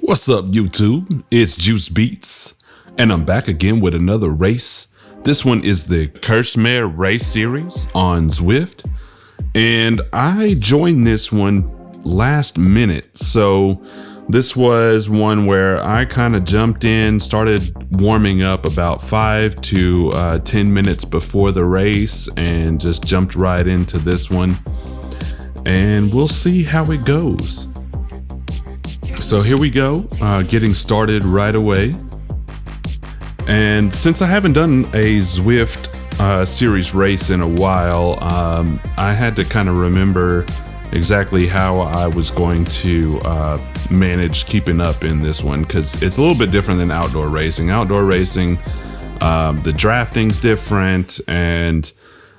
What's up, YouTube? It's Juicebeats, and I'm back again with another race. This one is the Kirchmair race series on Zwift, and I joined this one last minute. So this was one where I kind of jumped in, started warming up about 5 to 10 minutes before the race, and just jumped right into this one. And we'll see how it goes. So here we go, getting started right away. And since I haven't done a Zwift series race in a while, I had to kind of remember exactly how I was going to manage keeping up in this one, because it's a little bit different than outdoor racing. Outdoor racing, the drafting's different, and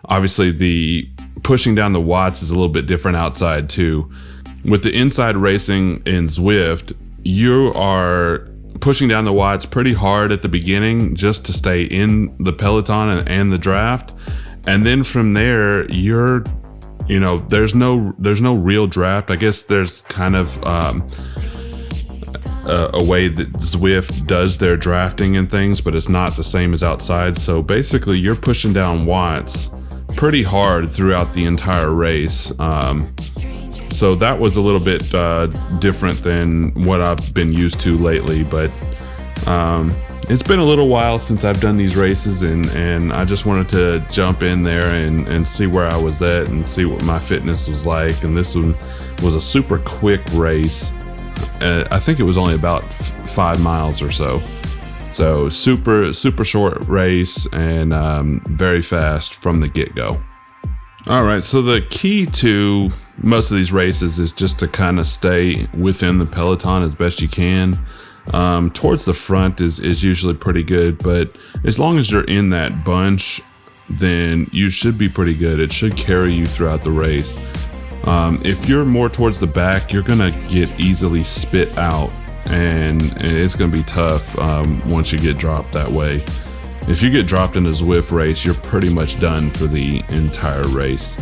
obviously the pushing down the watts is a little bit different outside too. With the inside racing in Zwift, you are pushing down the watts pretty hard at the beginning just to stay in the peloton and the draft. And then from there, there's no real draft. I guess there's kind of a way that Zwift does their drafting and things, but it's not the same as outside. So basically you're pushing down watts pretty hard throughout the entire race. So that was a little bit different than what I've been used to lately, but it's been a little while since I've done these races, and I just wanted to jump in there and see where I was at and see what my fitness was like. And this one was a super quick race. I think it was only about 5 miles or so. So super short race, and very fast from the get-go. All right, so the key to most of these races is just to kind of stay within the peloton as best you can. Towards the front is usually pretty good, but as long as you're in that bunch, then you should be pretty good. It should carry you throughout the race. If you're more towards the back, you're gonna get easily spit out, and it's gonna be tough once you get dropped that way. If you get dropped in a Zwift race, you're pretty much done for the entire race.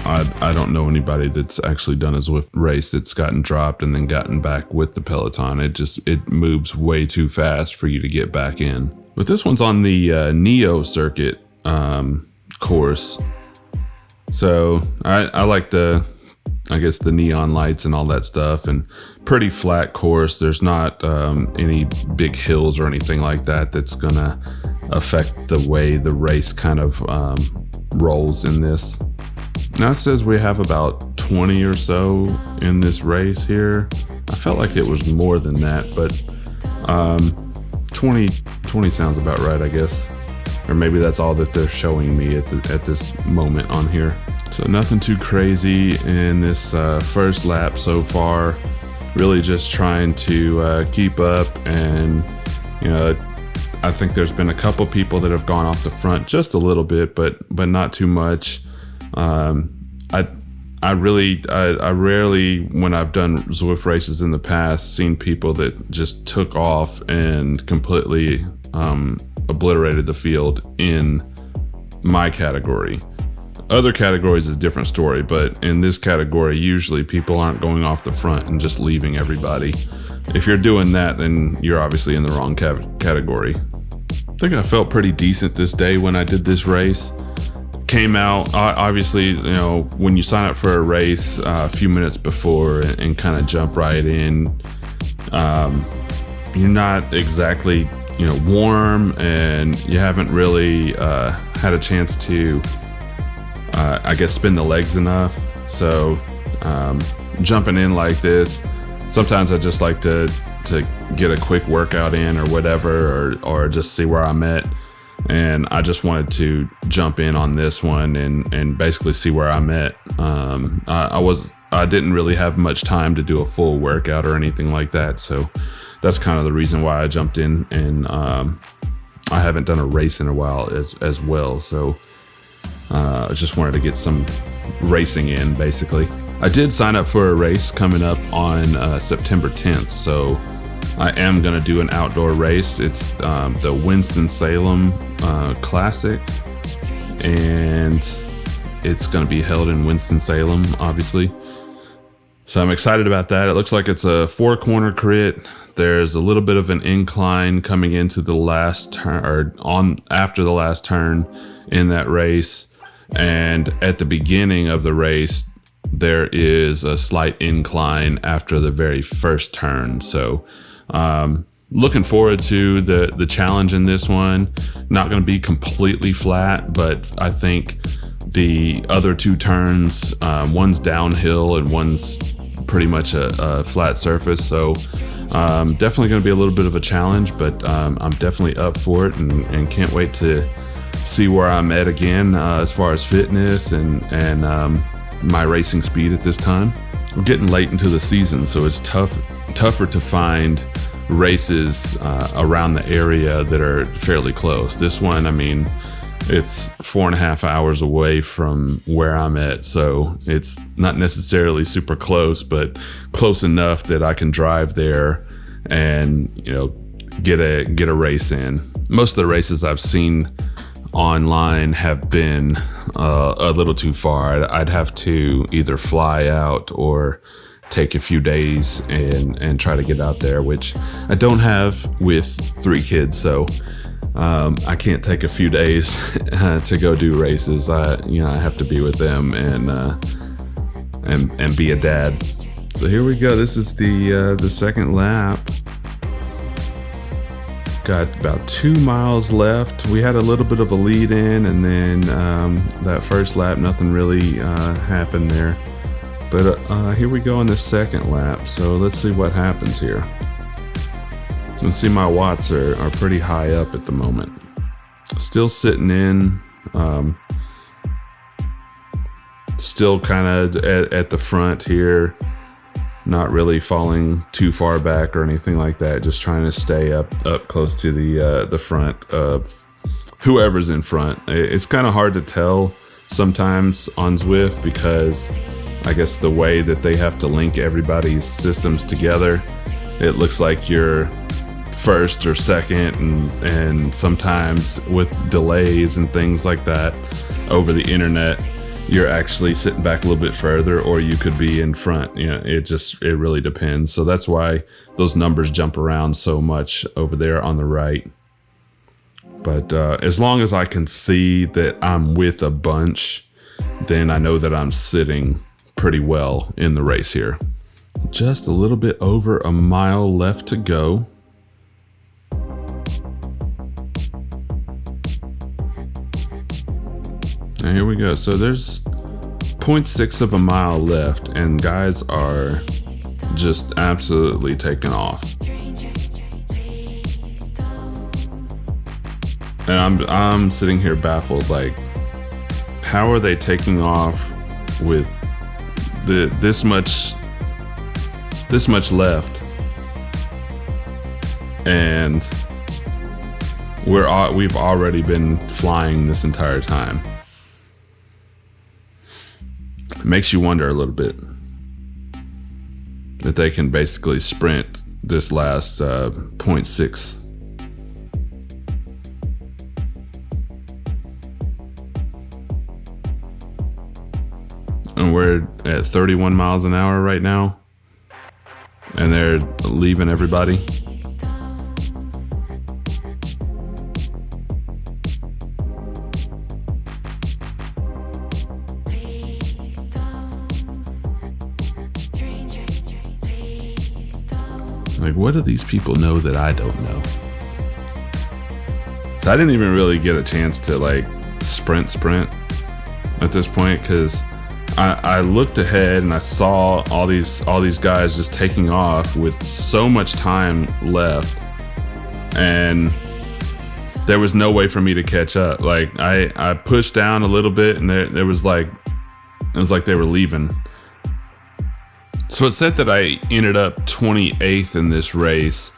I don't know anybody that's actually done a Zwift race that's gotten dropped and then gotten back with the peloton. It moves way too fast for you to get back in. But this one's on the Neo circuit course. So I like the neon lights and all that stuff, and pretty flat course. There's not any big hills or anything like that that's gonna affect the way the race kind of rolls in this. Now it says we have about 20 or so in this race here. I felt like it was more than that, but 20 sounds about right, I guess. Or maybe that's all that they're showing me at this moment on here. So nothing too crazy in this first lap so far. Really just trying to keep up, and I think there's been a couple people that have gone off the front just a little bit, but not too much. I rarely, when I've done Zwift races in the past, seen people that just took off and completely obliterated the field in my category. Other categories is a different story, but in this category, usually people aren't going off the front and just leaving everybody. If you're doing that, then you're obviously in the wrong category. I think I felt pretty decent this day when I did this race. Came out, obviously, when you sign up for a race a few minutes before and kind of jump right in, you're not exactly warm, and you haven't really had a chance to spin the legs enough. So jumping in like this, sometimes I just like to get a quick workout in or whatever, or just see where I'm at. And I just wanted to jump in on this one and basically see where I'm at. I didn't really have much time to do a full workout or anything like that, so that's kind of the reason why I jumped in. And I haven't done a race in a while as well, so I just wanted to get some racing in, basically. I did sign up for a race coming up on September 10th, so I am going to do an outdoor race. It's the Winston-Salem Classic, and it's going to be held in Winston-Salem, obviously. So I'm excited about that. It looks like it's a 4-corner crit. There's a little bit of an incline coming into the last turn, or on after the last turn in that race. And at the beginning of the race, there is a slight incline after the very first turn. So looking forward to the challenge in this one. Not going to be completely flat, but I think the other 2 turns, one's downhill and one's pretty much a flat surface. So definitely going to be a little bit of a challenge, but I'm definitely up for it and can't wait to see where I'm at again as far as fitness and my racing speed at this time. We're getting late into the season, so it's tougher to find races around the area that are fairly close. This one, I mean, it's 4.5 hours away from where I'm at, so it's not necessarily super close, but close enough that I can drive there and, you know, get a race in. Most of the races I've seen online have been a little too far. I'd have to either fly out or take a few days and try to get out there, which I don't have with 3 kids, so I can't take a few days to go do races. I have to be with them and be a dad. So here we go. This is the second lap. Got about 2 miles left. We had a little bit of a lead in, and then that first lap, nothing really happened there. But here we go on the second lap. So let's see what happens here. You can see my watts are pretty high up at the moment. Still sitting in. Still kind of at the front here. Not really falling too far back or anything like that. Just trying to stay up close to the front of whoever's in front. It's kind of hard to tell sometimes on Zwift because I guess the way that they have to link everybody's systems together, it looks like you're first or second, and sometimes with delays and things like that over the internet, you're actually sitting back a little bit further, or you could be in front. You know, it really depends. So that's why those numbers jump around so much over there on the right. But as long as I can see that I'm with a bunch, then I know that I'm sitting pretty well in the race here. Just a little bit over a mile left to go. And here we go. So there's 0.6 of a mile left, and guys are just absolutely taking off. And I'm sitting here baffled, like, how are they taking off with this much left, and we've already been flying this entire time. It makes you wonder a little bit that they can basically sprint this last 0.6. And we're at 31 miles an hour right now, and they're leaving everybody. Like, what do these people know that I don't know? So I didn't even really get a chance to like sprint at this point, because I looked ahead and I saw all these guys just taking off with so much time left, and there was no way for me to catch up. Like I pushed down a little bit, and it was like they were leaving. So it said that I ended up 28th in this race,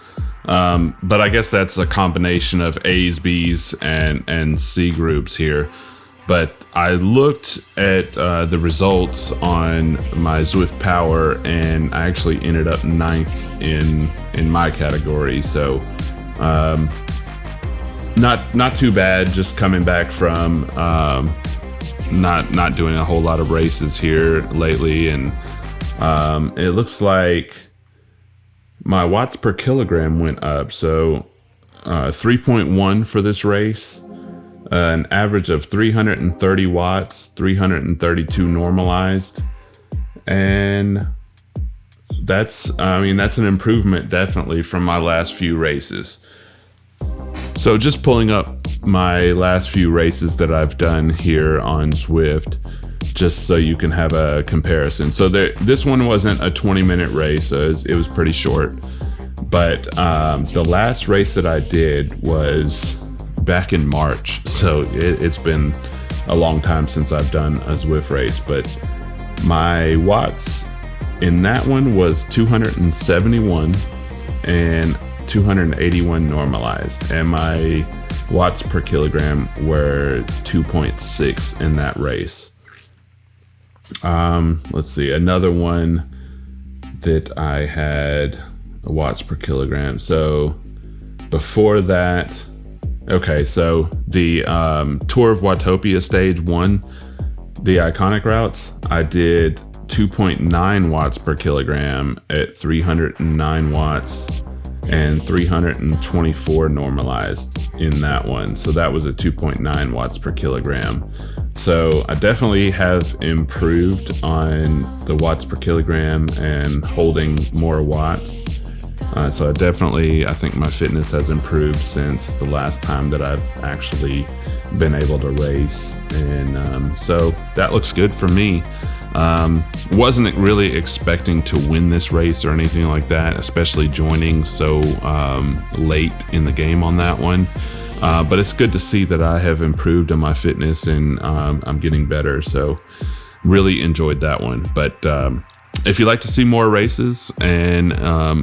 but I guess that's a combination of A's, B's, and C groups here. But I looked at the results on my Zwift Power, and I actually ended up 9th in my category. So not too bad. Just coming back from not doing a whole lot of races here lately, and It looks like my watts per kilogram went up. So 3.1 for this race, an average of 330 watts, 332 normalized. And that's an improvement definitely from my last few races. So just pulling up my last few races that I've done here on Zwift, just so you can have a comparison. So this one wasn't a 20-minute race, so it was pretty short. But the last race that I did was back in March. So it's been a long time since I've done a Zwift race. But my watts in that one was 271 and 281 normalized. And my watts per kilogram were 2.6 in that race. Let's see, another one that I had watts per kilogram. So before that, okay, so the Tour of Watopia stage 1, the iconic routes, I did 2.9 watts per kilogram at 309 watts and 324 normalized in that one. So that was at 2.9 watts per kilogram. So I definitely have improved on the watts per kilogram and holding more watts. So I think my fitness has improved since the last time that I've actually been able to race. And so that looks good for me. Wasn't really expecting to win this race or anything like that, especially joining so late in the game on that one. But it's good to see that I have improved on my fitness and I'm getting better. So really enjoyed that one. But if you'd like to see more races and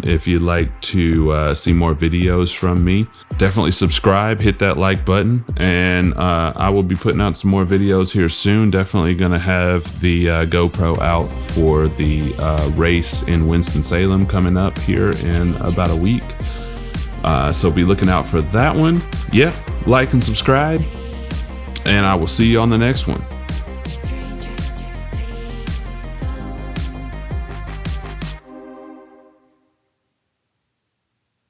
if you'd like to see more videos from me, definitely subscribe, hit that like button, and I will be putting out some more videos here soon. Definitely going to have the GoPro out for the race in Winston-Salem coming up here in about a week. So be looking out for that one. Yeah, like and subscribe, and I will see you on the next one.